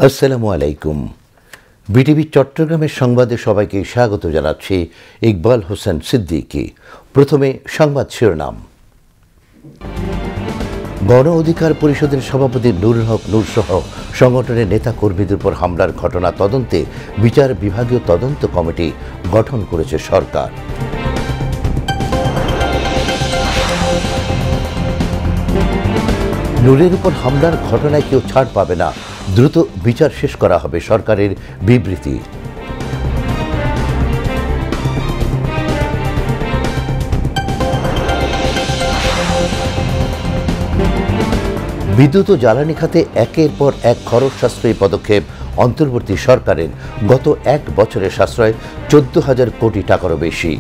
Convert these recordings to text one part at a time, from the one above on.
আসসালামু আলাইকুম। বিটিভি চট্টগ্রামের সংবাদে সবাইকে স্বাগত জানাচ্ছি ইকবাল হোসেন সিদ্দিকী। প্রথমে সংবাদ শিরোনাম। গণ অধিকার পরিষদের সভাপতি নুরুল হক নূর সহ সংগঠনের নেতা কর্মীদের উপর হামলার ঘটনা তদন্তে বিচার বিভাগীয় তদন্ত কমিটি গঠন করেছে সরকার। নূরের উপর হামলার ঘটনায় কেউ ছাড় পাবে না, দ্রুত বিচার শেষ করা হবে, সরকারের বিবৃতি। বিদ্যুৎ ও জ্বালানি খাতে একের পর এক খরচ সাশ্রয়ী পদক্ষেপ অন্তর্বর্তী সরকারের। গত এক বছরের সাশ্রয় 14,000 কোটি টাকারও বেশি।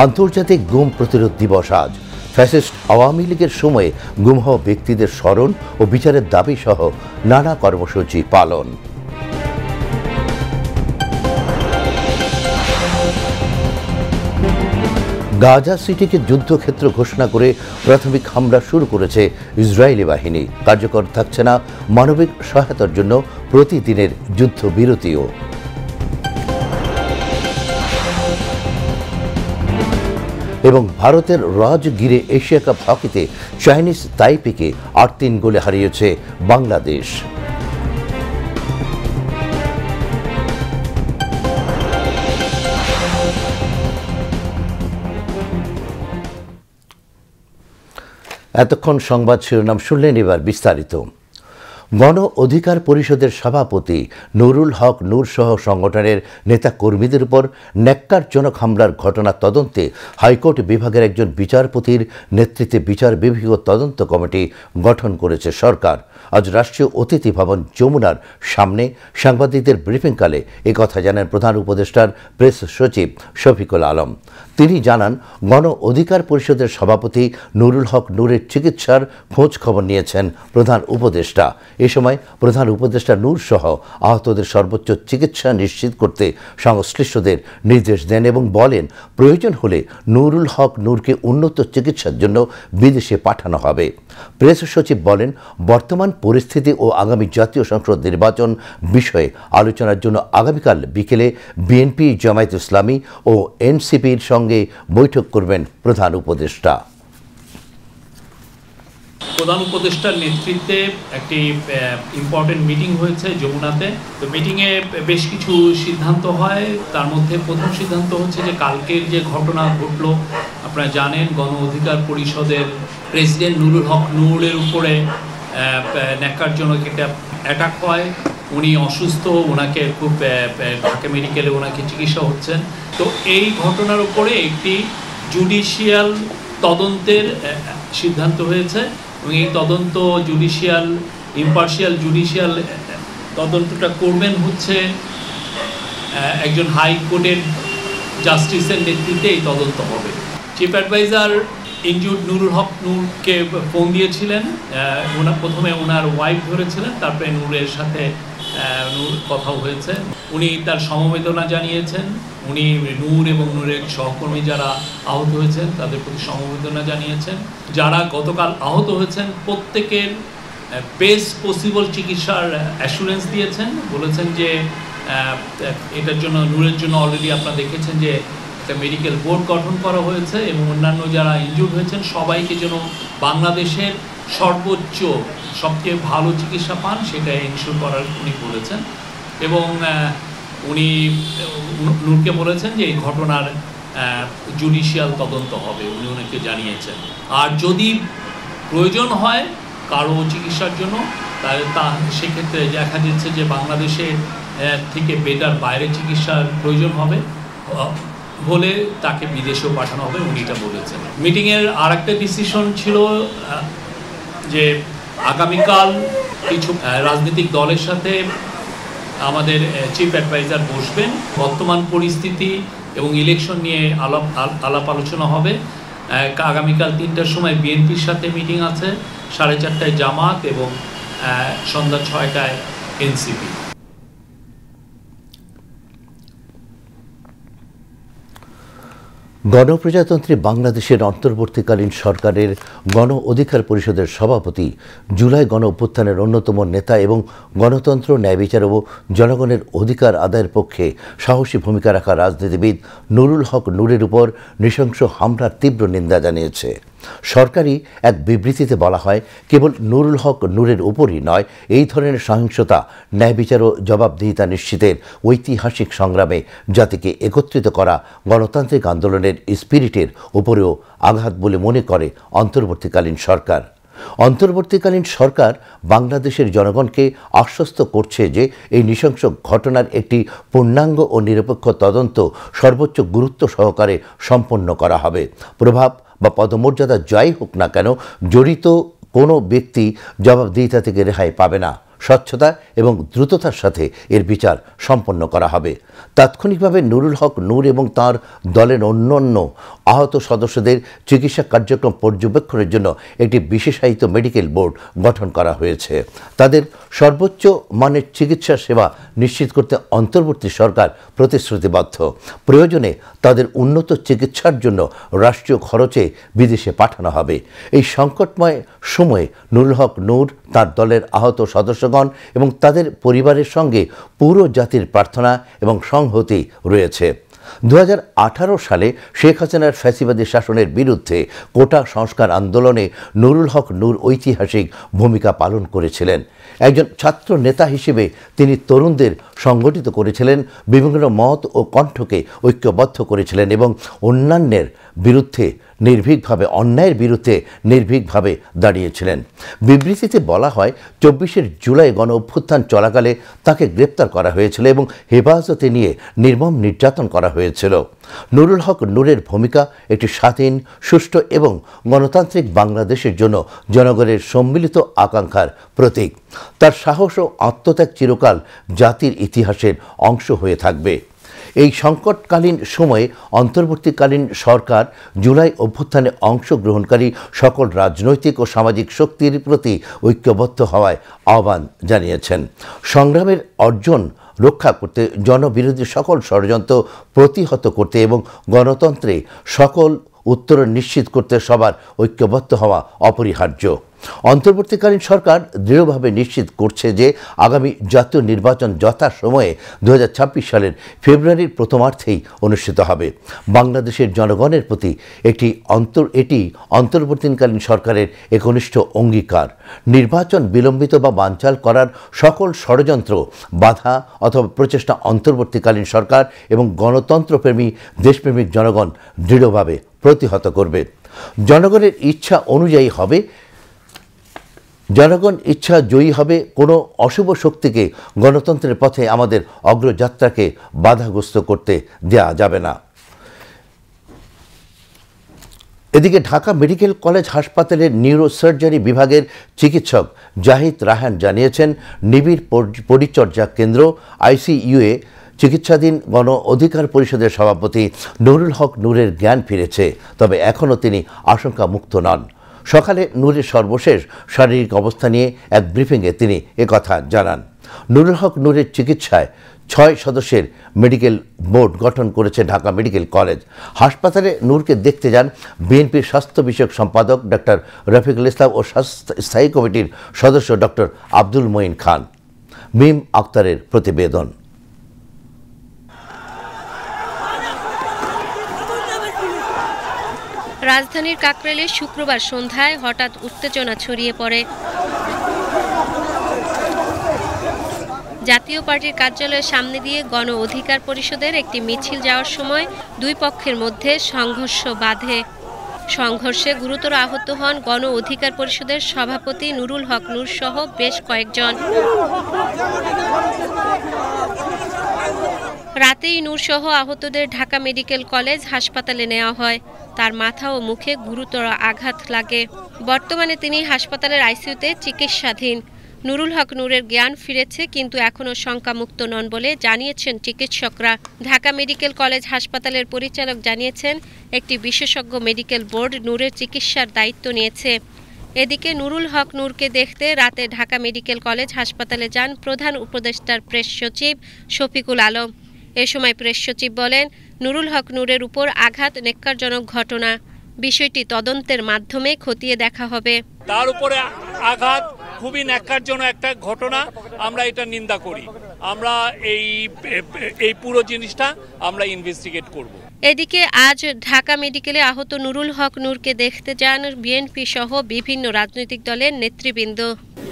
আন্তর্জাতিক গুম প্রতিরোধ দিবস আজ। ফ্যাসিস্ট আওয়ামী লীগের সময়ে গুম হওয়া ব্যক্তিদের স্মরণ ও বিচারের দাবি সহ নানা কর্মসূচি পালন। গাজা সিটিকে যুদ্ধক্ষেত্র ঘোষণা করে প্রাথমিক হামলা শুরু করেছে ইসরায়েলি বাহিনী। কার্যকর থাকছে না মানবিক সহায়তার জন্য প্রতিদিনের যুদ্ধবিরতিও। এবং ভারতের রাজগিরে এশিয়া কাপ হকিতে চাইনিজ তাইপেকে ৮-৩ গোলে হারিয়েছে বাংলাদেশ। এতক্ষণ সংবাদ শিরোনাম শুনলেন, এবার বিস্তারিত। গণ অধিকার পরিষদের সভাপতি নুরুল হক নূর সহ সংগঠনের নেতা কর্মীদের উপর ন্যাক্কারজনক হামলার ঘটনা তদন্তে হাইকোর্ট বিভাগের একজন বিচারপতির নেতৃত্বে বিচার বিভাগীয় তদন্ত কমিটি গঠন করেছে সরকার। আজ রাষ্ট্রীয় অতিথি ভবন যমুনার সামনে সাংবাদিকদের ব্রিফিংকালে একথা জানান প্রধান উপদেষ্টার প্রেস সচিব শফিকুল আলম। তিনি জানান, গণ অধিকার পরিষদের সভাপতি নুরুল হক নূরের চিকিৎসার খোঁজ খবর নিয়েছেন প্রধান উপদেষ্টা। এ সময় প্রধান উপদেষ্টা নূর সহ আহতদের সর্বোচ্চ চিকিৎসা নিশ্চিত করতে সংশ্লিষ্টদের নির্দেশ দেন এবং বলেন, প্রয়োজন হলে নুরুল হক নূরকে উন্নত চিকিৎসার জন্য বিদেশে পাঠানো হবে। প্রেস সচিব বলেন, বর্তমান পরিস্থিতি ও আগামী জাতীয় সংসদ নির্বাচন বিষয়ে আলোচনার জন্য আগামীকাল বিকেলে বিএনপি, জামায়াত ইসলামী ও এনসিপির সঙ্গে বৈঠক করবেন প্রধান উপদেষ্টা। প্রধান উপদেষ্টার নেতৃত্বে একটি ইম্পর্টেন্ট মিটিং হয়েছে যমুনাতে। তো মিটিংয়ে বেশ কিছু সিদ্ধান্ত হয়। তার মধ্যে প্রথম সিদ্ধান্ত হচ্ছে যে কালকের যে ঘটনা ঘটলো, আপনারা জানেন গণ অধিকার পরিষদের প্রেসিডেন্ট নুরুল হক নূরের উপরে ন্যাক্কারজনক একটা অ্যাটাক হয়। উনি অসুস্থ, ওনাকে খুব ঢাকা মেডিকেলে ওনাকে চিকিৎসা হচ্ছেন। তো এই ঘটনার উপরে একটি জুডিশিয়াল তদন্তের সিদ্ধান্ত হয়েছে এবং এই তদন্ত ইম্পার্শিয়াল জুডিশিয়াল তদন্তটা করবেন হচ্ছে একজন হাইকোর্টের জাস্টিসের নেতৃত্বে এই তদন্ত হবে। চিফ অ্যাডভাইজার ইনজুর্ড নুরুল হক নূরকে ফোন দিয়েছিলেন। প্রথমে ওনার ওয়াইফ ধরেছিলেন, তারপরে নূরের সাথে কথাও হয়েছে। উনি তার সমবেদনা জানিয়েছেন। উনি নূর এবং নূরের সহকর্মী যারা আহত হয়েছেন তাদের প্রতি সমবেদনা জানিয়েছেন। যারা গতকাল আহত হয়েছেন প্রত্যেকের বেস্ট পসিবল চিকিৎসার অ্যাসুরেন্স দিয়েছেন। বলেছেন যে এটার জন্য নূরের জন্য অলরেডি আপনারা দেখেছেন যে একটা মেডিকেল বোর্ড গঠন করা হয়েছে এবং অন্যান্য যারা ইনজুর্ড হয়েছেন সবাইকে যেন বাংলাদেশের সর্বোচ্চ সবচেয়ে ভালো চিকিৎসা পান সেটা এনশিওর করার উনি বলেছেন। এবং উনি নূরকে বলেছেন যে এই ঘটনার জুডিশিয়াল তদন্ত হবে, উনি ওনাকে জানিয়েছেন। আর যদি প্রয়োজন হয় কারো চিকিৎসার জন্য সেক্ষেত্রে দেখা যাচ্ছে যে বাংলাদেশে থেকে বেটার বাইরে চিকিৎসার প্রয়োজন হবে বলে তাকে বিদেশেও পাঠানো হবে, উনি এটা বলেছেন। মিটিংয়ের আর একটা ডিসিশন ছিল যে আগামীকাল কিছু রাজনৈতিক দলের সাথে আমাদের চিফ অ্যাডভাইজার বসবেন। বর্তমান পরিস্থিতি এবং ইলেকশন নিয়ে আলাপ আলোচনা হবে। আগামীকাল 3টার সময় বিএনপির সাথে মিটিং আছে, 4:30টায় জামাত এবং সন্ধ্যা 6টায় এনসিপি। গণপ্রজাতন্ত্রী বাংলাদেশের অন্তর্বর্তীকালীন সরকারের গণ অধিকার পরিষদের সভাপতি, জুলাই গণ অভ্যুত্থানের অন্যতম নেতা এবং গণতন্ত্র, ন্যায় বিচার ও জনগণের অধিকার আদায়ের পক্ষে সাহসী ভূমিকা রাখা রাজনীতিবিদ নুরুল হক নূরের উপর নৃশংস হামলার তীব্র নিন্দা জানিয়েছে। সরকারি এক বিবৃতিতে বলা হয়, কেবল নুরুল হক নূরের উপরই নয়, এই ধরনের সহিংসতা ন্যায় বিচার ও জবাবদিহিতা নিশ্চিতের ঐতিহাসিক সংগ্রামে জাতিকে একত্রিত করা গণতান্ত্রিক আন্দোলনের স্পিরিটের উপরেও আঘাত বলে মনে করে অন্তর্বর্তীকালীন সরকার। অন্তর্বর্তীকালীন সরকার বাংলাদেশের জনগণকে আশ্বস্ত করছে যে এই নৃশংস ঘটনার একটি পূর্ণাঙ্গ ও নিরপেক্ষ তদন্ত সর্বোচ্চ গুরুত্ব সহকারে সম্পন্ন করা হবে। প্রভাব বা পদমর্যাদা যাই হোক না কেন, জড়িত কোনো ব্যক্তি জবাবদিহিতা থেকে রেহাই পাবে না। স্বচ্ছতা এবং দ্রুততার সাথে এর বিচার সম্পন্ন করা হবে। তাৎক্ষণিকভাবে নুরুল হক নূর এবং তার দলের অন্যান্য আহত সদস্যদের চিকিৎসা কার্যক্রম পর্যবেক্ষণের জন্য একটি বিশেষায়িত মেডিকেল বোর্ড গঠন করা হয়েছে। তাদের সর্বোচ্চ মানের চিকিৎসা সেবা নিশ্চিত করতে অন্তর্বর্তী সরকার প্রতিশ্রুতিবদ্ধ। প্রয়োজনে তাদের উন্নত চিকিৎসার জন্য রাষ্ট্রীয় খরচে বিদেশে পাঠানো হবে। এই সংকটময় সময়ে নুরুল হক নূর, তার দলের আহত সদস্যগণ এবং তাদের পরিবারের সঙ্গে পুরো জাতির প্রার্থনা এবং সংহতি রয়েছে। 2018 সালে শেখ হাসিনার ফ্যাসিবাদী শাসনের বিরুদ্ধে কোটা সংস্কার আন্দোলনে নুরুল হক নূর ঐতিহাসিক ভূমিকা পালন করেছিলেন। একজন ছাত্র নেতা হিসেবে তিনি তরুণদের সংগঠিত করেছিলেন, বিভিন্ন মত ও কণ্ঠকে ঐক্যবদ্ধ করেছিলেন এবং অন্যায়ের বিরুদ্ধে নির্ভীকভাবে দাঁড়িয়েছিলেন। বিবৃতিতে বলা হয়, 24 জুলাই গণ অভ্যুত্থান চলাকালে তাকে গ্রেপ্তার করা হয়েছিল এবং হেফাজতে নিয়ে নির্মম নির্যাতন করা হয়েছিল। নুরুল হক নূরের ভূমিকা একটি স্বাধীন, সুষ্ঠু এবং গণতান্ত্রিক বাংলাদেশের জন্য জনগণের সম্মিলিত আকাঙ্ক্ষার প্রতীক। তার সাহস ও আত্মত্যাগ চিরকাল জাতির ইতিহাসের অংশ হয়ে থাকবে। এই সংকটকালীন সময়ে অন্তর্বর্তীকালীন সরকার জুলাই অভ্যুত্থানে অংশগ্রহণকারী সকল রাজনৈতিক ও সামাজিক শক্তির প্রতি ঐক্যবদ্ধ হওয়ায় আহ্বান জানিয়েছেন। সংগ্রামের অর্জন রক্ষা করতে, জনবিরোধী সকল ষড়যন্ত্র প্রতিহত করতে এবং গণতন্ত্রে সকল উত্তরণ নিশ্চিত করতে সবার ঐক্যবদ্ধ হওয়া অপরিহার্য। অন্তর্বর্তীকালীন সরকার দৃঢ়ভাবে নিশ্চিত করছে যে আগামী জাতীয় নির্বাচন যথাসময়ে 2026 সালের ফেব্রুয়ারির প্রথমার্ধেই অনুষ্ঠিত হবে। বাংলাদেশের জনগণের প্রতি এটি অন্তর্বর্তীকালীন সরকারের একনিষ্ঠ অঙ্গীকার। নির্বাচন বিলম্বিত বা বানচাল করার সকল ষড়যন্ত্র, বাধা অথবা প্রচেষ্টা অন্তর্বর্তীকালীন সরকার এবং গণতন্ত্রপ্রেমী, দেশপ্রেমিক জনগণ দৃঢ়ভাবে প্রতিহত করবে। জনগণের ইচ্ছা অনুযায়ী হবে, জনগণ ইচ্ছা জয়ী হবে। কোনো অশুভ শক্তিকে গণতন্ত্রের পথে আমাদের অগ্রযাত্রাকে বাধাগ্রস্ত করতে দেয়া যাবে না। এদিকে ঢাকা মেডিকেল কলেজ হাসপাতালের নিউরোসার্জারি বিভাগের চিকিৎসক জাহিদ রায়হান জানিয়েছেন, নিবিড় পরিচর্যা কেন্দ্র ICUয়ে চিকিৎসাধীন গণ অধিকার পরিষদের সভাপতি নুরুল হক নূরের জ্ঞান ফিরেছে, তবে এখনও তিনি আশঙ্কামুক্ত নন। সকালে নূরের সর্বশেষ শারীরিক অবস্থা নিয়ে এক ব্রিফিংয়ে তিনি একথা জানান। নুরুল হক নূরের চিকিৎসায় 6 সদস্যের মেডিকেল বোর্ড গঠন করেছে ঢাকা মেডিকেল কলেজ। হাসপাতালে নূরকে দেখতে যান বিএনপির স্বাস্থ্য বিষয়ক সম্পাদক ডক্টর রফিকুল ইসলাম ও স্থায়ী কমিটির সদস্য ডক্টর আব্দুল মঈন খান। মিম আক্তারের প্রতিবেদন। রাজধানীর কাকরাইলে শুক্রবার সন্ধ্যায় হঠাৎ উত্তেজনা ছড়িয়ে পড়ে। জাতীয় পার্টির কার্যালয়ের সামনে দিয়ে গণ অধিকার পরিষদের একটি মিছিল যাওয়ার সময় দুই পক্ষের মধ্যে সংঘর্ষ বাধে। সংঘর্ষে গুরুতর আহত হন গণ অধিকার পরিষদের সভাপতি নুরুল হক নূর সহ বেশ কয়েকজন। রাতেই নূর সহ আহতদের ঢাকা মেডিকেল কলেজ হাসপাতালে নেওয়া হয়। তার মাথা ও মুখে গুরুতর আঘাত লাগে। বর্তমানে তিনি হাসপাতালের ICUতে চিকিৎসাধীন। নুরুল হক নূরের জ্ঞান ফিরেছে, কিন্তু এখনও শঙ্কামুক্ত নন বলে জানিয়েছেন চিকিৎসকরা। ঢাকা মেডিকেল কলেজ হাসপাতালের পরিচালক জানিয়েছেন, একটি বিশেষজ্ঞ মেডিকেল বোর্ড নূরের চিকিৎসার দায়িত্ব নিয়েছে। এদিকে নুরুল হক নূরকে দেখতে রাতে ঢাকা মেডিকেল কলেজ হাসপাতালে যান প্রধান উপদেষ্টার প্রেস সচিব শফিকুল আলম। এ সময় প্রেস সচিব বলেন, নুরুল হক নূরের উপর আঘাত নেক্কারজনক ঘটনা, বিষয়টি তদন্তের মাধ্যমে খতিয়ে দেখা হবে। তার উপরে আঘাত খুবই ন্যাক্কারজনক একটা ঘটনা, আমরা এটা নিন্দা করি। আমরা এই পুরো জিনিসটা আমরা ইনভেস্টিগেট করব। এদিকে আজ ঢাকা মেডিকেলে আহত নুরুল হক নূরকে দেখতে যান বিএনপি সহ বিভিন্ন রাজনৈতিক দলের নেতৃবৃন্দ।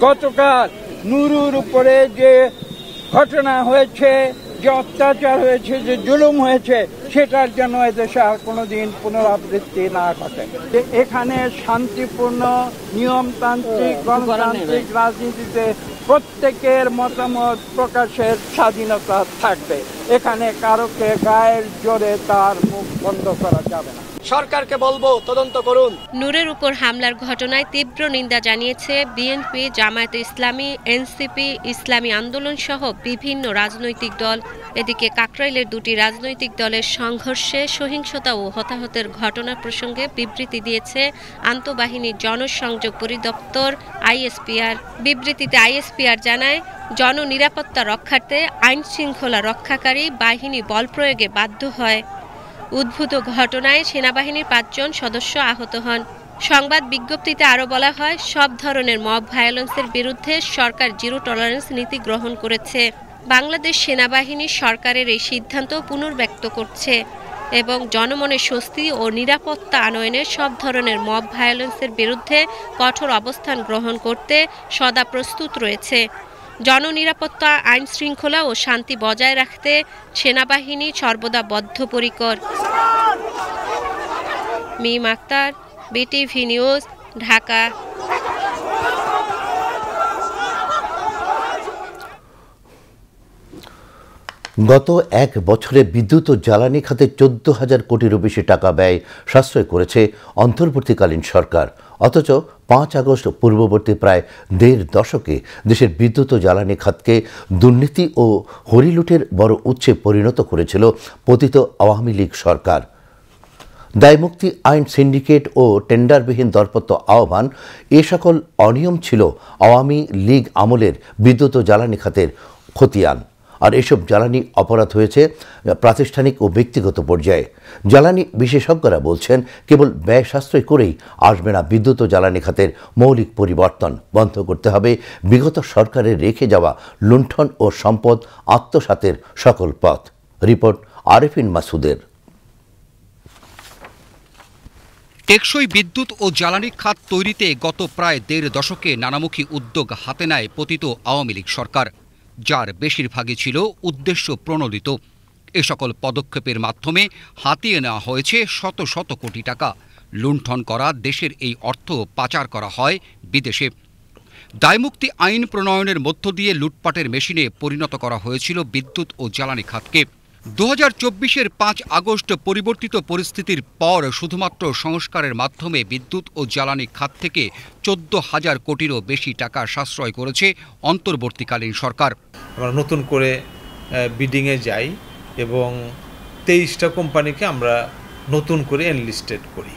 গতকাল নুরুর উপরে যে ঘটনা হয়েছে, যে অত্যাচার হয়েছে, যে জুলুম হয়েছে, সেটার জন্য এদেশে আর কোনোদিন পুনরাবৃত্তি না ঘটে। এখানে শান্তিপূর্ণ নিয়মতান্ত্রিক গণতান্ত্রিক রাজনীতিতে প্রত্যেকের মতামত প্রকাশের স্বাধীনতা থাকবে। এখানে কারোকে গায়ের জোরে তার মুখ বন্ধ করা যাবে না। সরকারকে বলবো তদন্ত করুন। নূরের উপর হামলার ঘটনায় তীব্র নিন্দা জানিয়েছে বিএনপি, জামায়াতে ইসলামী, এনসিপি, ইসলামী আন্দোলন সহ বিভিন্ন রাজনৈতিক দল। এদিকে কাকরাইলের দুটি রাজনৈতিক দলের সংঘর্ষে সহিংসতা ও হতাহতের ঘটনা প্রসঙ্গে বিবৃতি দিয়েছে আন্তঃবাহিনী জনসংযোগ পরিদপ্তর আইএসপিআর। বিবৃতিতে আইএসপিআর জানায়, জননিরাপত্তা রক্ষার্থে আইন শৃঙ্খলা রক্ষাকারী বাহিনী বল প্রয়োগে বাধ্য হয়। উদ্ভূত ঘটনায় সেনাবাহিনীর 5 জন সদস্য আহত হন। সংবাদ বিজ্ঞপ্তিতে আরও বলা হয়, সব ধরনের মব ভায়োলেন্সের বিরুদ্ধে সরকার জিরো টলারেন্স নীতি গ্রহণ করেছে। বাংলাদেশ সেনাবাহিনী সরকারের এই সিদ্ধান্ত পুনর্ব্যক্ত করছে এবং জনমনে স্বস্তি ও নিরাপত্তা আনয়নে সব ধরনের মব ভায়োলেন্সের বিরুদ্ধে কঠোর অবস্থান গ্রহণ করতে সদা প্রস্তুত রয়েছে। জননিরাপত্তা, আইন শৃঙ্খলা ও শান্তি বজায় রাখতে সেনাবাহিনী সর্বদা বদ্ধপরিকর। মিম আক্তার, বিটিভি নিউজ, ঢাকা। গত এক বছরে বিদ্যুৎ ও জ্বালানি খাতে 14,000 কোটিরও বেশি টাকা ব্যয় সাশ্রয় করেছে অন্তর্বর্তীকালীন সরকার। অথচ 5 আগস্ট পূর্ববর্তী প্রায় 1.5 দশকে দেশের বিদ্যুৎ ও জ্বালানি খাতকে দুর্নীতি ও হরিলুটের বড় উৎসে পরিণত করেছিল পতিত আওয়ামী লীগ সরকার। দায়মুক্তি আইন, সিন্ডিকেট ও টেন্ডারবিহীন দরপত্র আহ্বান, এ সকল অনিয়ম ছিল আওয়ামী লীগ আমলের বিদ্যুৎ ও জ্বালানি খাতের খতিয়ান। আর এসব জ্বালানি অপরাধ হয়েছে প্রাতিষ্ঠানিক ও ব্যক্তিগত পর্যায়ে। জ্বালানি বিশেষজ্ঞরা বলছেন, কেবল ব্যয় সাশ্রয় করেই আসবে না বিদ্যুৎ ও জ্বালানি খাতের মৌলিক পরিবর্তন। বন্ধ করতে হবে বিগত সরকারের রেখে যাওয়া লুণ্ঠন ও সম্পদ আত্মসাতের সকল পথ। রিপোর্ট আরেফিন মাসুদের। টেকসই বিদ্যুৎ ও জ্বালানি খাত তৈরিতে গত প্রায় 1.5 দশকে নানামুখী উদ্যোগ হাতে নেয় পতিত আওয়ামী লীগ সরকার, যার বেশিরভাগই ছিল উদ্দেশ্য প্রণোদিত। এ সকল পদক্ষেপের মাধ্যমে হাতিয়ে নেওয়া হয়েছে শত শত কোটি টাকা। লুণ্ঠন করা দেশের এই অর্থ পাচার করা হয় বিদেশে। দায়মুক্তি আইন প্রণয়নের মধ্য দিয়ে লুটপাটের মেশিনে পরিণত করা হয়েছিল বিদ্যুৎ ও জ্বালানি খাতকে। 2024-এর 5 আগস্ট পরিবর্তিত পরিস্থিতির পর শুধুমাত্র সংস্কারের মাধ্যমে বিদ্যুৎ ও জ্বালানি খাত থেকে 14,000 কোটিরও বেশি টাকা সাশ্রয় করেছে অন্তর্বর্তীকালীন সরকার। আমরা নতুন করে বিডিংয়ে যাই এবং 23টা কোম্পানিকে আমরা নতুন করে এনলিস্টেড করি।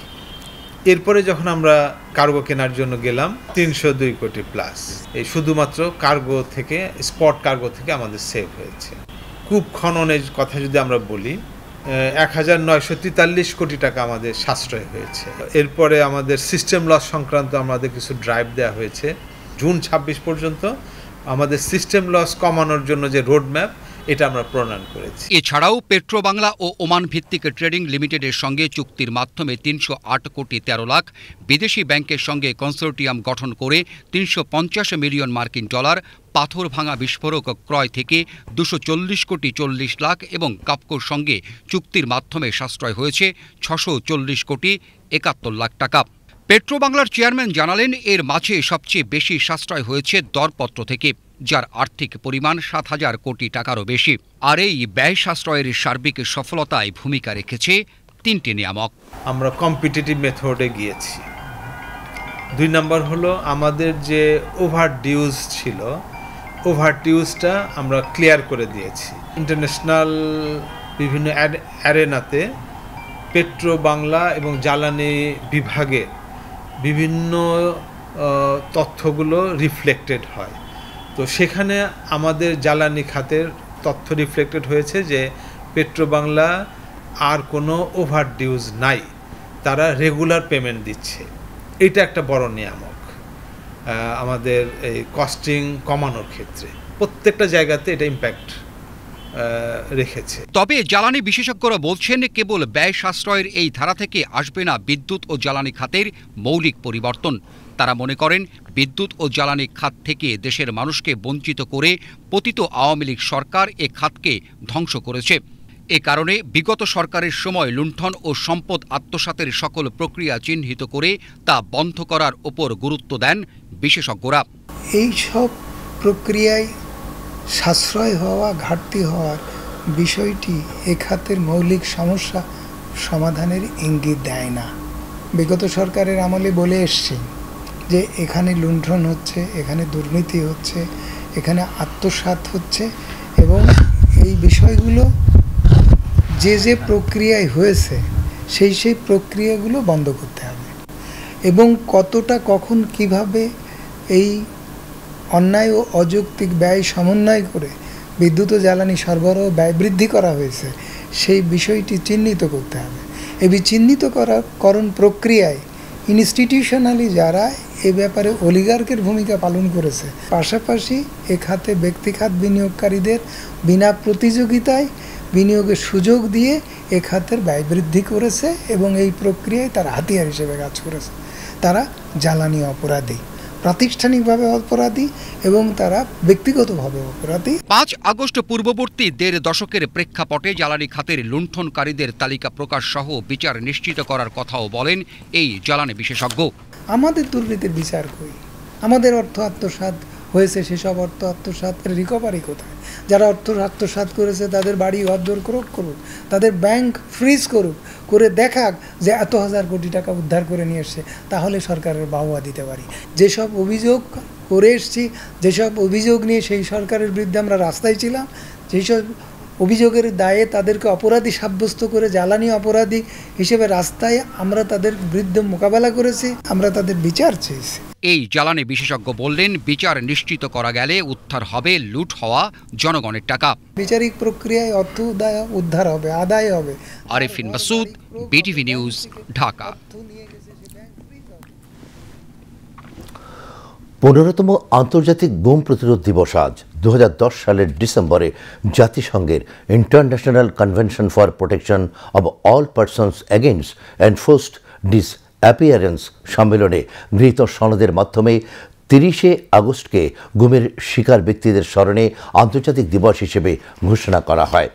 এরপরে যখন আমরা কার্গো কেনার জন্য গেলাম 302 কোটি প্লাস। এই শুধুমাত্র কার্গো থেকে, স্পট কার্গো থেকে আমাদের সেভ হয়েছে। কূপ খননের কথা যদি আমরা বলি, 1943 কোটি টাকা আমাদের সাশ্রয় হয়েছে। এরপরে আমাদের সিস্টেম লস সংক্রান্ত আমাদের কিছু ড্রাইভ দেওয়া হয়েছে। জুন 26 পর্যন্ত আমাদের সিস্টেম লস কমানোর জন্য যে রোডম্যাপ, এটা আমরা প্রণয়ন করেছি। এছাড়াও পেট্রোবাংলা ও ওমান ভিত্তিক ট্রেডিং লিমিটেডের সঙ্গে চুক্তির মাধ্যমে 308 কোটি 13 লাখ, বিদেশি ব্যাংকের সঙ্গে কনসোর্টিয়াম গঠন করে 350 মিলিয়ন মার্কিন ডলার, পাথর ভাঙা বিস্ফোরক ক্রয় থেকে 240 কোটি 40 লাখ এবং কাপকোর সঙ্গে চুক্তির মাধ্যমে সাশ্রয় হয়েছে 640 কোটি 71 লাখ টাকা। পেট্রোবাংলার চেয়ারম্যান জানালেন, এর মাঝে সবচেয়ে বেশি সাশ্রয় হয়েছে দরপত্র থেকে, যার আর্থিক পরিমাণ 7,000 কোটি টাকারও বেশি। আর এই ব্যয় সাশ্রয়ের সার্বিক সফলতায় ভূমিকা রেখেছে 3টি নিয়ামক। আমরা কম্পিটিটিভ মেথডে গিয়েছি। 2 নম্বর হলো আমাদের যে ওভারডিউজ ছিল, ওভারডিউজটা আমরা ক্লিয়ার করে দিয়েছি। ইন্টারন্যাশনাল বিভিন্ন অ্যারেনাতে পেট্রোবাংলা এবং জ্বালানি বিভাগে বিভিন্ন তথ্যগুলো রিফ্লেক্টেড হয়। তো সেখানে আমাদের জ্বালানি খাতের তথ্য রিফ্লেক্টেড হয়েছে যে পেট্রোবাংলা আর কোনো ওভারডিউজ নাই, তারা রেগুলার পেমেন্ট দিচ্ছে। এটা একটা বড় নিয়ামক আমাদের এই কস্টিং কমানোর ক্ষেত্রে। প্রত্যেকটা জায়গাতে এটা ইম্প্যাক্ট রেখেছে। তবে জ্বালানি বিশেষজ্ঞরা বলছেন, কেবল ব্যয় সাশ্রয়ের এই ধারা থেকে আসবে না বিদ্যুৎ ও জ্বালানি খাতের মৌলিক পরিবর্তন। তারা মনে করেন, বিদ্যুৎ ও জ্বালানি খাত থেকে দেশের মানুষকে বঞ্চিত করে পতিত আওয়ামী লীগ সরকার এ খাতকে ধ্বংস করেছে। এ কারণে বিগত সরকারের সময় লুণ্ঠন ও সম্পদ আত্মসাতের সকল প্রক্রিয়া চিহ্নিত করে তা বন্ধ করার ওপর গুরুত্ব দেন বিশেষজ্ঞরা। এই সব প্রক্রিয়ায় সাশ্রয় হওয়া, ঘাটতি হওয়ার বিষয়টি এ খাতের মৌলিক সমস্যা সমাধানের ইঙ্গিত দেয় না। বিগত সরকারের আমলে বলে এসছি যে এখানে লুণ্ঠন হচ্ছে, এখানে দুর্নীতি হচ্ছে, এখানে আত্মসাৎ হচ্ছে, এবং এই বিষয়গুলো যে প্রক্রিয়ায় হয়েছে সেই প্রক্রিয়াগুলো বন্ধ করতে হবে। এবং কতটা, কখন, কিভাবে এই অন্যায় ও অযৌক্তিক ব্যয় সমন্বয় করে বিদ্যুৎ ও জ্বালানি সরবরাহ ব্যয় বৃদ্ধি করা হয়েছে সেই বিষয়টি চিহ্নিত করতে হবে। এই চিহ্নিতকরণ প্রক্রিয়ায় ইনস্টিটিউশনালি যারা এ ব্যাপারে অলিগার্কের ভূমিকা পালন করেছে, পাশাপাশি এ খাতে ব্যক্তিখাত বিনিয়োগকারীদের বিনা প্রতিযোগিতায় বিনিয়োগের সুযোগ দিয়ে এ খাতের ব্যয় বৃদ্ধি করেছে এবং এই প্রক্রিয়ায় তারা হাতিয়ার হিসেবে কাজ করেছে। তারা জ্বালানি অপরাধী, প্রাতিষ্ঠানিকভাবে অপরাধী এবং তারা ব্যক্তিগতভাবে অপরাধী। 5 আগস্ট পূর্ববর্তী 1.5 দশকের প্রেক্ষাপটে জ্বালানি খাতের লুণ্ঠনকারীদের তালিকা প্রকাশ সহ বিচার নিশ্চিত করার কথাও বলেন এই জ্বালানি বিশেষজ্ঞ। আমাদের দুর্নীতির বিচার কই? আমাদের অর্থ আত্মসাৎ হয়েছে, সেসব অর্থ আত্মসাতের রিকভারি কোথায়? যারা অর্থ আত্মসাৎ করেছে তাদের বাড়ি ঘরদোর করুক, তাদের ব্যাংক ফ্রিজ করুক, করে দেখাক যে এত হাজার কোটি টাকা উদ্ধার করে নিয়ে এসছে, তাহলে সরকারের বাহবা দিতে পারি। যেসব অভিযোগ করে এসছি, যেসব অভিযোগ নিয়ে সেই সরকারের বিরুদ্ধে আমরা রাস্তায় ছিলাম, যেসব অভিযোগের দায়ে তাদেরকে অপরাধী সাব্যস্ত করে জ্বালানি অপরাধী হিসেবে রাস্তায় আমরা তাদের বিরুদ্ধে মোকাবেলা করেছি, আমরা তাদের বিচার চেয়েছি। এই জ্বালানি বিশেষজ্ঞ বললেন, বিচার নিশ্চিত করা গেলে উদ্ধার হবে লুট হওয়া জনগণের টাকা। বিচারিক প্রক্রিয়ায় অর্থ উদ্ধার হবে, আদায় হবে। Arefin Masud, BTV news, Dhaka. 15তম আন্তর্জাতিক গুম প্রতিরোধ দিবস আজ। 2010 সালের ডিসেম্বরে জাতিসংঘের international convention for protection of all persons against enforced disappearance সম্মেলনে গৃহীত সনদের মাধ্যমে 30 আগস্টকে গুমের শিকার ব্যক্তিদের স্মরণে আন্তর্জাতিক দিবস হিসেবে ঘোষণা করা হয়।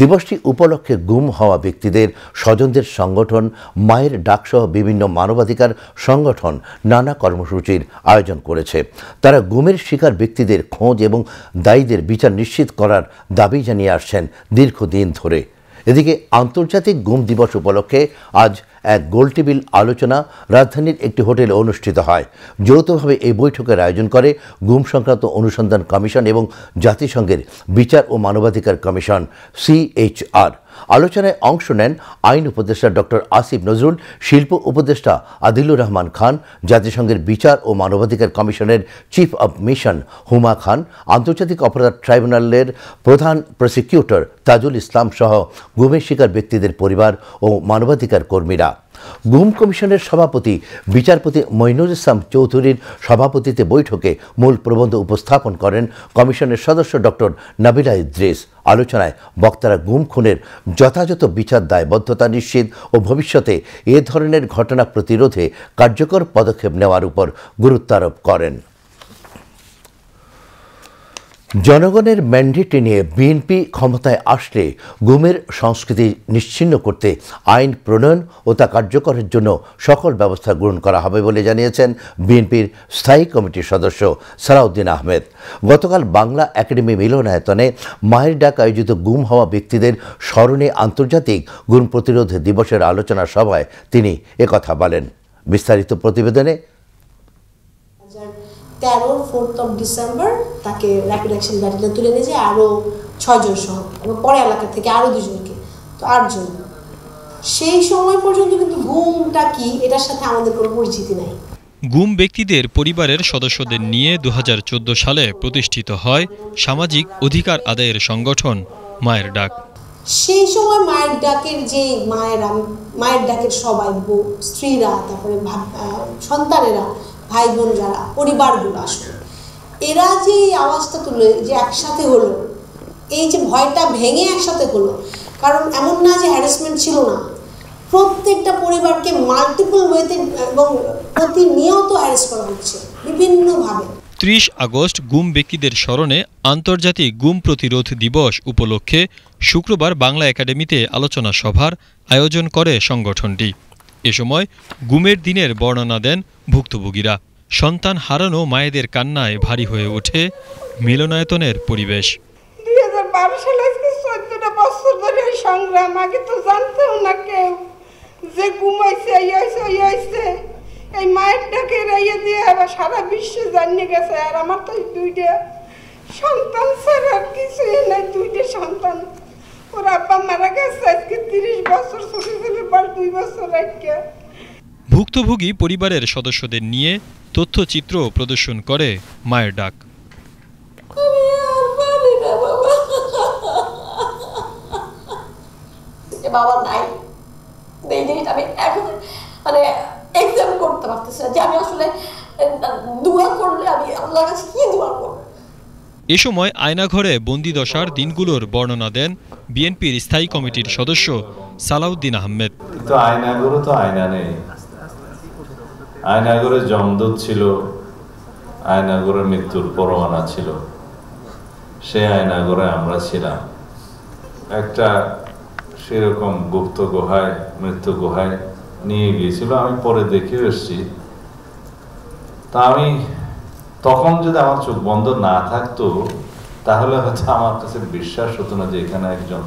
দিবসটি উপলক্ষে গুম হওয়া ব্যক্তিদের স্বজনদের সংগঠন মায়ের ডাকসহ বিভিন্ন মানবাধিকার সংগঠন নানা কর্মসূচির আয়োজন করেছে। তারা গুমের শিকার ব্যক্তিদের খোঁজ এবং দায়ীদের বিচার নিশ্চিত করার দাবি জানিয়ে আসছেন দীর্ঘদিন ধরে। এদিকে আন্তর্জাতিক গুম দিবস উপলক্ষে আজ এক গোলটেবিল আলোচনা রাজধানীর একটি হোটেলে অনুষ্ঠিত হয়। যৌথভাবে এই বৈঠকের আয়োজন করে গুম সংক্রান্ত অনুসন্ধান কমিশন এবং জাতিসংঘের বিচার ও মানবাধিকার কমিশন CHR। আলোচনায় অংশ নেন আইন উপদেষ্টা ডক্টর আসিফ নজরুল, শিল্প উপদেষ্টা আদিলুর রহমান খান, জাতিসংঘের বিচার ও মানবাধিকার কমিশনের চিফ অব মিশন হুমা খান, আন্তর্জাতিক অপরাধ ট্রাইব্যুনালের প্রধান প্রসিকিউটর তাজুল ইসলাম সহ গুমের শিকার ব্যক্তিদের পরিবার ও মানবাধিকার কর্মীরা। গুম কমিশনের সভাপতি বিচারপতি মইনুল ইসলাম চৌধুরীর সভাপতিত্বে বৈঠকে মূল প্রবন্ধ উপস্থাপন করেন কমিশনের সদস্য ডক্টর নাবিলা ইদ্রিস। আলোচনায় বক্তারা গুম খুনের যথাযথ বিচার দায়বদ্ধতা নিশ্চিত ও ভবিষ্যতে এ ধরনের ঘটনা প্রতিরোধে কার্যকর পদক্ষেপ নেওয়ার উপর গুরুত্ব আরোপ করেন। জনগণের ম্যান্ডেট নিয়ে বিএনপি ক্ষমতায় আসলে গুমের সংস্কৃতি নিশ্চিহ্ন করতে আইন প্রণয়ন ও তা কার্যকরের জন্য সকল ব্যবস্থা গ্রহণ করা হবে বলে জানিয়েছেন বিএনপির স্থায়ী কমিটির সদস্য সালাউদ্দিন আহমেদ। গতকাল বাংলা একাডেমি মিলনায়তনে মায়ের ডাক আয়োজিত গুম হওয়া ব্যক্তিদের স্মরণে আন্তর্জাতিক গুম প্রতিরোধ দিবসের আলোচনা সভায় তিনি একথা বলেন। বিস্তারিত প্রতিবেদনে 4 ডিসেম্বর তাকে র্যাপিড অ্যাকশন ব্যাটালিয়ন তুলে নিয়ে যায়, আরও 6 জন সহ, এবং পরে এলাকা থেকে আরও 2 জনকে, তো 8 জন। সেই সময় পর্যন্ত কিন্তু গুমটা কি এটার সাথে আমাদের কোনো পরিচিতি নাই। গুম ব্যক্তিদের পরিবারের সদস্যদের নিয়ে 2014 সালে প্রতিষ্ঠিত হয় সামাজিক অধিকার আদায়ের সংগঠন মায়ের ডাক। সেই সময় মায়ের ডাকের যে মায়ের ডাকের সবাই স্ত্রীরা, তারপরে সন্তানেরা, ভাই বোন যারা, পরিবারগুলো আসলে এরা যে আওয়াজটা তুলে যে একসাথে হলো, এই যে ভয়টা ভেঙে একসাথে হলো, কারণ এমন না যে হ্যারাসমেন্ট ছিল না, প্রত্যেকটা পরিবারকে মাল্টিপল ওয়েতে এবং প্রতিনিয়ত হ্যারাস করা হচ্ছে বিভিন্নভাবে। 30 আগস্ট গুম ব্যক্তিদের স্মরণে আন্তর্জাতিক গুম প্রতিরোধ দিবস উপলক্ষে শুক্রবার বাংলা একাডেমিতে আলোচনা সভার আয়োজন করে সংগঠনটি। এ সময় গুমের দিনের বর্ণনা দেন ভুক্তভোগীরা। সন্তান হারানো মায়েদের কান্নায় ভারী হয়ে ওঠে মিলনায়তনের পরিবেশ। 2012 সালে 14টা বছর ধরে সংগ্রাম, আগে তো জানতেও না কেউ যে ঘুমাইছে এই মায়ের ডাকে রাইয়ে দিয়ে আবার সারা বিশ্বে জানিয়ে গেছে। আর আমার তো 2টা সন্তান ছাড়া আর কিছুই নাই, 2টা সন্তান। ওর আব্বা মারা গেছে আজকে 30 বছর, ছোট ছেলের বয়স 2 বছর রাখা। ভুক্তভোগী পরিবারের সদস্যদের নিয়ে তথ্যচিত্র প্রদর্শন করে মায়ের ডাক। বাবা নাই, এই জিনিসটা আমি এখন মানে এক্সাম করতে পারতেছি না যে আমি আসলে দোয়া করলে আমি আল্লাহর কাছে কি দোয়া করব। এ সময় আয়নাঘরে বন্দিদশার দিনগুলোর বর্ণনা দেন বিএনপির স্থায়ী কমিটির সদস্য সালাউদ্দিন আহমেদ। তো আয়নাঘরে তো আয়না নেই, আয়নাঘরে জমদূত ছিল, আয়নাঘরে মৃত্যুর পরোয়ানা ছিল, সে আয়নাঘরে আমরা ছিলাম। একটা সেরকম গুপ্ত গুহায়, মৃত্যু গুহায় নিয়ে গিয়েছিল, আমি পরে দেখে এসেছি। তা আমি তখন যদি আমার চোখ বন্ধ না থাকতো তাহলে হয়তো আমার কাছে বিশ্বাস হতো না যে এখানে একজন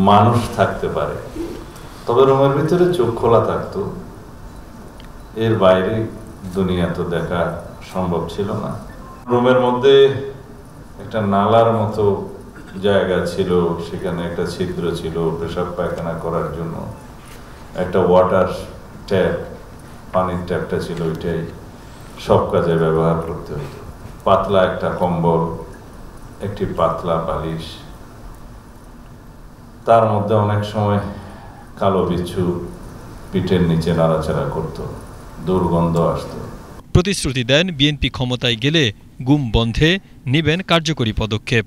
মানুষ থাকতে পারে। তবে রুমের ভিতরে চোখ খোলা থাকতো, এর বাইরে দুনিয়া তো দেখা সম্ভব ছিল না। রুমের মধ্যে একটা নালার মতো জায়গা ছিল, সেখানে একটা ছিদ্র ছিল পেশাব পায়খানা করার জন্য, একটা ওয়াটার ট্যাপ, পানির ট্যাপটা ছিল, ওইটাই সব কাজে ব্যবহার করতে হতো। পাতলা একটা কম্বল, একটি পাতলা বালিশ, তার মধ্যে অনেক সময় কালো বিচ্ছু পিঠের নিচে নাড়াচাড়া করত, দুর্গন্ধ আসতো। প্রতিশ্রুতি দেন বিএনপি ক্ষমতায় গেলে গুম বন্ধে নেবেন কার্যকরী পদক্ষেপ।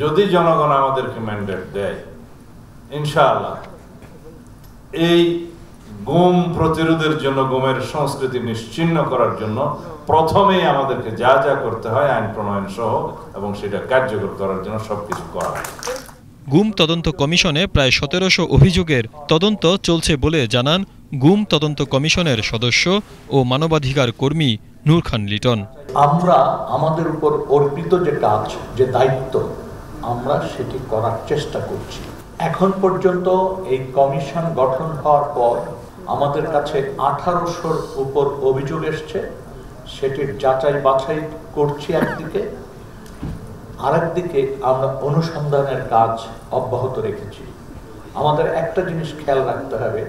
যদি জনগণ আমাদেরকে ম্যান্ডেট দেয়, ইনশাআল্লাহ এই গুম প্রতিরোধের জন্য, গুমের সংস্কৃতি নিশ্চিহ্ন করার জন্য প্রথমেই আমাদেরকে যা যা করতে হয় আইন প্রণয়ন সহ এবং সেটা কার্যকর করার জন্য সবকিছু করা হয়। গুম তদন্ত কমিশনে প্রায় 1700 অভিযোগের তদন্ত চলছে বলে জানান গুম তদন্ত কমিশনের সদস্য ও মানবাধিকার কর্মী নূর খান লিটন। আমরা আমাদের উপর অর্পিত যে কাজ, যে দায়িত্ব, আমরা সেটি করার চেষ্টা করছি। এখন পর্যন্ত এই কমিশন গঠন হওয়ার পর আমাদের কাছে 1800-র উপর অভিযোগ এসছে, সেটির যাচাই বাছাই করছি একদিকে, আরেকদিকে আমরা অনুসন্ধানের কাজ অব্যাহত রেখেছি। আমাদের একটা জিনিস খেয়াল রাখতে হবে,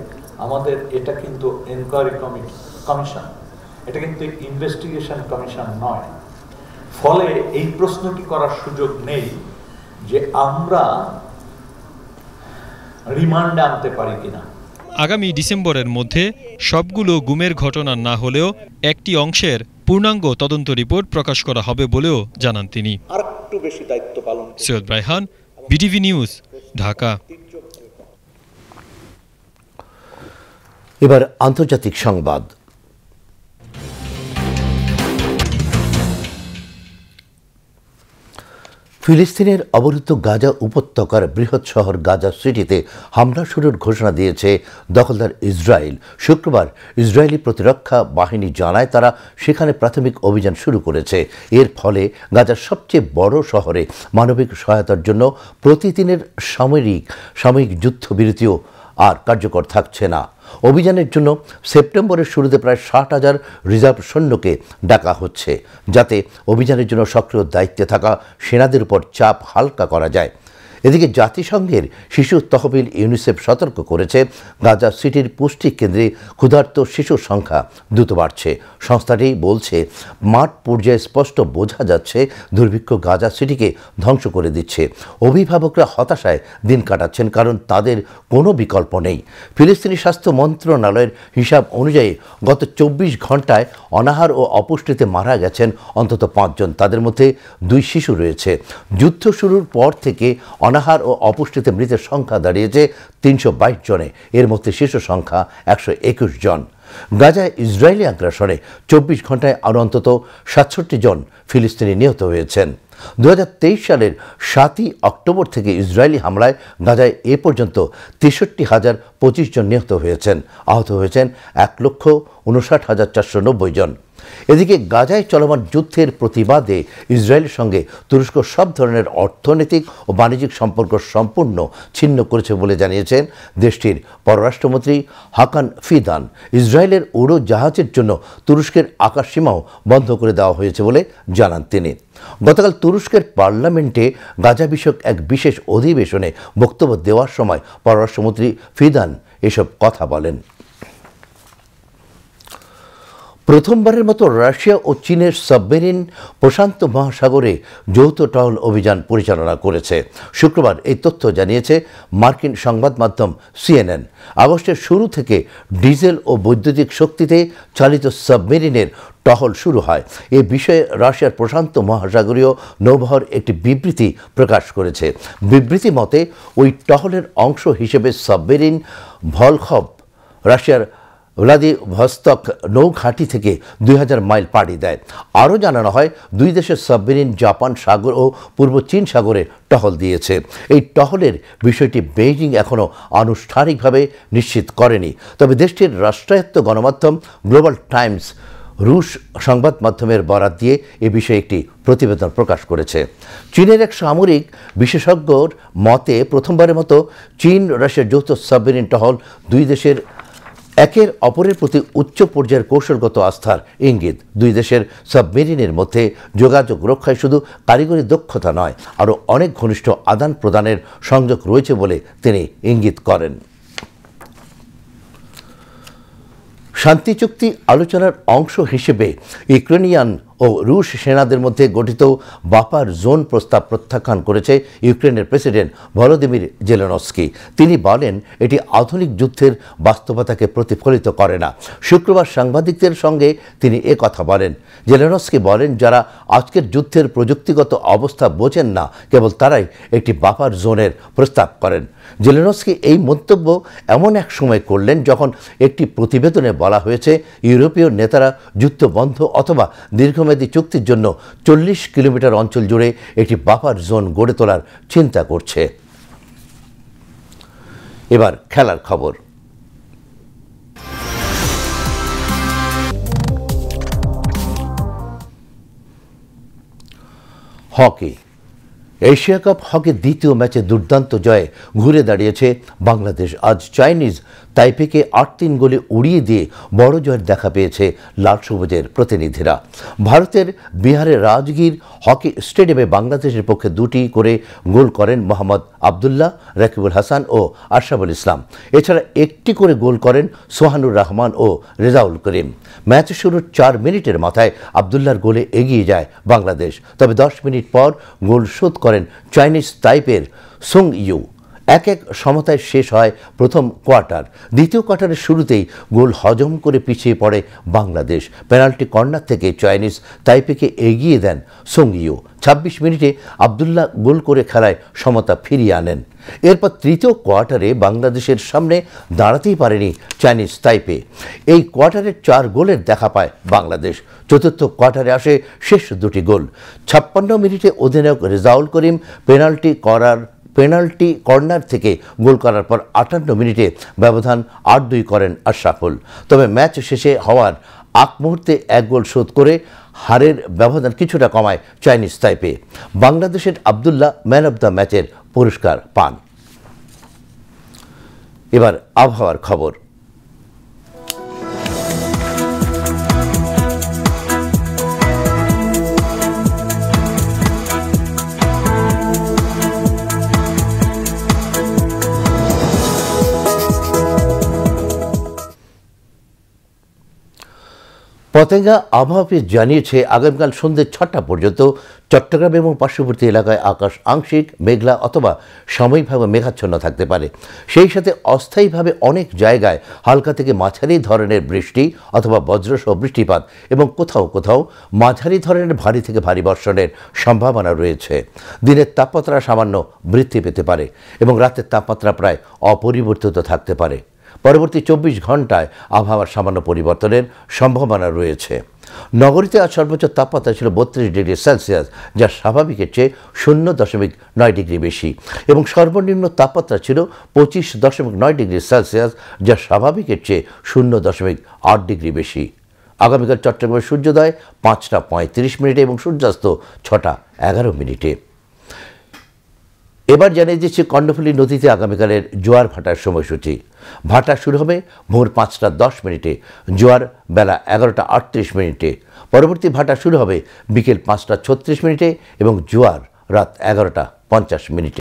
আমাদের এটা কিন্তু এনকোয়ারি কমিশন, এটা কিন্তু ইনভেস্টিগেশন কমিশন নয়। ফলে এই প্রশ্নটি করার সুযোগ নেই যে আমরা রিমান্ডে আনতে পারি কিনা। আগামী ডিসেম্বরের মধ্যে সবগুলো গুমের ঘটনা না হলেও একটি অংশের পূর্ণাঙ্গ তদন্ত রিপোর্ট প্রকাশ করা হবে বলেও জানান তিনি। আরেকটু বেশি দায়িত্ব পালন। Syed Raihan, BTV news, Dhaka. এবার আন্তর্জাতিক সংবাদ। ফিলিস্তিনের অবরুদ্ধ গাজা উপত্যকার বৃহৎ শহর গাজা সিটিতে হামলা শুরুর ঘোষণা দিয়েছে দখলদার ইসরায়েল। শুক্রবার ইসরায়েলি প্রতিরক্ষা বাহিনী জানায় তারা সেখানে প্রাথমিক অভিযান শুরু করেছে। এর ফলে গাজার সবচেয়ে বড় শহরে মানবিক সহায়তার জন্য প্রতিদিনের সাময়িক যুদ্ধবিরতিও আর কার্যকর থাকছে না। অভিযানের জন্য সেপ্টেম্বরের শুরুতে প্রায় 60,000 রিজার্ভ সৈন্যকে ডাকা হচ্ছে, যাতে অভিযানের জন্য সক্রিয় দায়িত্বে থাকা সেনাদের উপর চাপ হালকা করা যায়। এদিকে জাতিসংঘের শিশু তহবিল ইউনিসেফ সতর্ক করেছে, গাজা সিটির পুষ্টি কেন্দ্রে ক্ষুধার্ত শিশুর সংখ্যা দ্রুত বাড়ছে। সংস্থাটি বলছে, মাঠ পর্যায়ে স্পষ্ট বোঝা যাচ্ছে দুর্ভিক্ষ গাজা সিটিকে ধ্বংস করে দিচ্ছে। অভিভাবকরা হতাশায় দিন কাটাচ্ছেন, কারণ তাদের কোনো বিকল্প নেই। ফিলিস্তিনি স্বাস্থ্য মন্ত্রণালয়ের হিসাব অনুযায়ী গত 24 ঘন্টায় অনাহার ও অপুষ্টিতে মারা গেছেন অন্তত 5 জন। তাদের মধ্যে 2 শিশু রয়েছে। যুদ্ধ শুরুর পর থেকে অনাহার ও অপুষ্টিতে মৃতের সংখ্যা দাঁড়িয়েছে 322 জনে। এর মধ্যে শিশু সংখ্যা 121 জন। গাজায় ইসরায়েলি আগ্রাসনে 24 ঘন্টায় আরও অন্তত 67 জন ফিলিস্তিনি নিহত হয়েছেন। 2023 সালের 7 অক্টোবর থেকে ইসরায়েলি হামলায় গাজায় এ পর্যন্ত 63,025 জন নিহত হয়েছেন। আহত হয়েছেন 1,59,490 জন। এদিকে গাজায় চলমান যুদ্ধের প্রতিবাদে ইসরায়েলের সঙ্গে তুরস্ক সব ধরনের অর্থনৈতিক ও বাণিজ্যিক সম্পর্ক সম্পূর্ণ ছিন্ন করেছে বলে জানিয়েছেন দেশটির পররাষ্ট্রমন্ত্রী হাকান ফিদান। ইসরায়েলের উড়োজাহাজের জন্য তুরস্কের আকাশসীমাও বন্ধ করে দেওয়া হয়েছে বলে জানান তিনি। গতকাল তুরস্কের পার্লামেন্টে গাজা বিষয়ক এক বিশেষ অধিবেশনে বক্তব্য দেওয়ার সময় পররাষ্ট্রমন্ত্রী ফিদান এসব কথা বলেন। প্রথমবারের মতো রাশিয়া ও চীনের সাবমেরিন প্রশান্ত মহাসাগরে যৌথ টহল অভিযান পরিচালনা করেছে। শুক্রবার এই তথ্য জানিয়েছে মার্কিন সংবাদ মাধ্যম CNN। আগস্টের শুরু থেকে ডিজেল ও বৈদ্যুতিক শক্তিতে চালিত সাবমেরিনের টহল শুরু হয়। এ বিষয়ে রাশিয়ার প্রশান্ত মহাসাগরীয় নৌবহর একটি বিবৃতি প্রকাশ করেছে। বিবৃতি মতে ওই টহলের অংশ হিসেবে সাবমেরিন ভলখভ রাশিয়ার ভ্লাদিভস্তক নৌঘাঁটি থেকে 2000 মাইল পাড়ি দেয়। আরও জানানো হয়, দুই দেশের সাবমেরিন জাপান সাগর ও পূর্ব চীন সাগরে টহল দিয়েছে। এই টহলের বিষয়টি বেইজিং এখনও আনুষ্ঠানিকভাবে নিশ্চিত করেনি। তবে দেশটির রাষ্ট্রায়ত্ত গণমাধ্যম গ্লোবাল টাইমস রুশ সংবাদ মাধ্যমের বরাত দিয়ে এ বিষয়ে একটি প্রতিবেদন প্রকাশ করেছে। চীনের এক সামরিক বিশেষজ্ঞর মতে, প্রথমবারের মতো চীন রাশিয়ার যৌথ সাবমেরিন টহল দুই দেশের একের অপরের প্রতি উচ্চ পর্যায়ের কৌশলগত আস্থার ইঙ্গিত। দুই দেশের সাবমেরিনের মধ্যে যোগাযোগ রক্ষায় শুধু কারিগরি দক্ষতা নয়, আরও অনেক ঘনিষ্ঠ আদান প্রদানের সংযোগ রয়েছে বলে তিনি ইঙ্গিত করেন। শান্তি চুক্তি আলোচনার অংশ হিসেবে ইউক্রেনিয়ান ও রুশ সেনাদের মধ্যে গঠিত বাফার জোন প্রস্তাব প্রত্যাখ্যান করেছে ইউক্রেনের প্রেসিডেন্ট ভলোদিমির জেলেনস্কি। তিনি বলেন, এটি আধুনিক যুদ্ধের বাস্তবতাকে প্রতিফলিত করে না। শুক্রবার সাংবাদিকদের সঙ্গে তিনি কথা বলেন। জেলেনস্কি বলেন, যারা আজকের যুদ্ধের প্রযুক্তিগত অবস্থা বোঝেন না, কেবল তারাই একটি বাফার জোনের প্রস্তাব করেন। জেলেনস্কি এই মন্তব্য এমন এক সময় করলেন যখন একটি প্রতিবেদনে বলা হয়েছে ইউরোপীয় নেতারা যুদ্ধ বন্ধ অথবা দীর্ঘমেয়াদী চুক্তির জন্য 40 কিলোমিটার অঞ্চল জুড়ে একটি বাফার জোন গড়ে তোলার চিন্তা করছে। এবার খেলার খবর। হকি। এশিয়া কাপ হকির দ্বিতীয় ম্যাচে দুর্দান্ত জয়ে ঘুরে দাঁড়িয়েছে বাংলাদেশ। আজ চাইনিজ তাইপেকে 8-3 গোলে উড়িয়ে দিয়ে বড় জয়ের দেখা পেয়েছে লাল সবুজের প্রতিনিধিরা। ভারতের বিহারের রাজগীর হকি স্টেডিয়ামে বাংলাদেশের পক্ষে 2টি করে গোল করেন মোহাম্মদ আবদুল্লাহ, রাকিবুল হাসান ও আশরাফুল ইসলাম। এছাড়া 1টি করে গোল করেন সোহানুর রহমান ও রেজাউল করিম। ম্যাচ শুরুর 4 মিনিটের মাথায় আবদুল্লাহর গোলে এগিয়ে যায় বাংলাদেশ। তবে 10 মিনিট পর গোল শোধ করেন চাইনিজ তাইপের সুং ইউ। 1-1 সমতায় শেষ হয় প্রথম কোয়ার্টার। দ্বিতীয় কোয়ার্টারের শুরুতেই গোল হজম করে পিছিয়ে পড়ে বাংলাদেশ। পেনাল্টি কর্নার থেকে চাইনিজ তাইপেকে এগিয়ে দেন সুং ইউ। 26 মিনিটে আবদুল্লাহ গোল করে খেলায় সমতা ফিরিয়ে আনেন। এরপর তৃতীয় কোয়ার্টারে বাংলাদেশের সামনে দাঁড়াতেই পারেনি চাইনিজ তাইপে। এই কোয়ার্টারের 4 গোলের দেখা পায় বাংলাদেশ। চতুর্থ কোয়ার্টারে আসে শেষ 2টি গোল। 56 মিনিটে অধিনায়ক রেজাউল করিম পেনাল্টি কর্নার থেকে গোল করার পর 58 মিনিটে ব্যবধান 8-2 করেন আশরাফুল। তবে ম্যাচ শেষে হওয়ার আগ মুহূর্তে 1 গোল শোধ করে হারের ব্যবধান কিছুটা কমায় চাইনিজ তাইপে। বাংলাদেশের আবদুল্লাহ ম্যান অব দ্য ম্যাচের পুরস্কার পান। এবার আবহাওয়ার খবর। পতেঙ্গা আবহাওয়া অফিস জানিয়েছে আগামীকাল সন্ধ্যে 6টা পর্যন্ত চট্টগ্রাম এবং পার্শ্ববর্তী এলাকায় আকাশ আংশিক মেঘলা অথবা সাময়িকভাবে মেঘাচ্ছন্ন থাকতে পারে। সেই সাথে অস্থায়ীভাবে অনেক জায়গায় হালকা থেকে মাঝারি ধরনের বৃষ্টি অথবা বজ্রসহ বৃষ্টিপাত এবং কোথাও কোথাও মাঝারি ধরনের ভারী থেকে ভারী বর্ষণের সম্ভাবনা রয়েছে। দিনের তাপমাত্রা সামান্য বৃদ্ধি পেতে পারে এবং রাতের তাপমাত্রা প্রায় অপরিবর্তিত থাকতে পারে। পরবর্তী 24 ঘন্টায় আবহাওয়ার সামান্য পরিবর্তনের সম্ভাবনা রয়েছে। নগরীতে আজ সর্বোচ্চ তাপমাত্রা ছিল 32 ডিগ্রি সেলসিয়াস, যা স্বাভাবিকের চেয়ে 0.9 ডিগ্রি বেশি, এবং সর্বনিম্ন তাপমাত্রা ছিল 25.9 ডিগ্রি সেলসিয়াস, যা স্বাভাবিকের চেয়ে 0.8 ডিগ্রি বেশি। আগামীকাল চট্টগ্রামের সূর্যোদয় 5টা 35 মিনিটে এবং সূর্যাস্ত 6টা 11 মিনিটে। এবার জানিয়ে দিচ্ছি কর্ণফুলী নদীতে আগামীকালের জোয়ার ভাটার সময়সূচি। ভাটা শুরু হবে ভোর 5টা 10 মিনিটে, জোয়ার বেলা 11টা 38 মিনিটে। পরবর্তী ভাটা শুরু হবে বিকেল 5টা 36 মিনিটে এবং জোয়ার রাত 11টা 50 মিনিটে।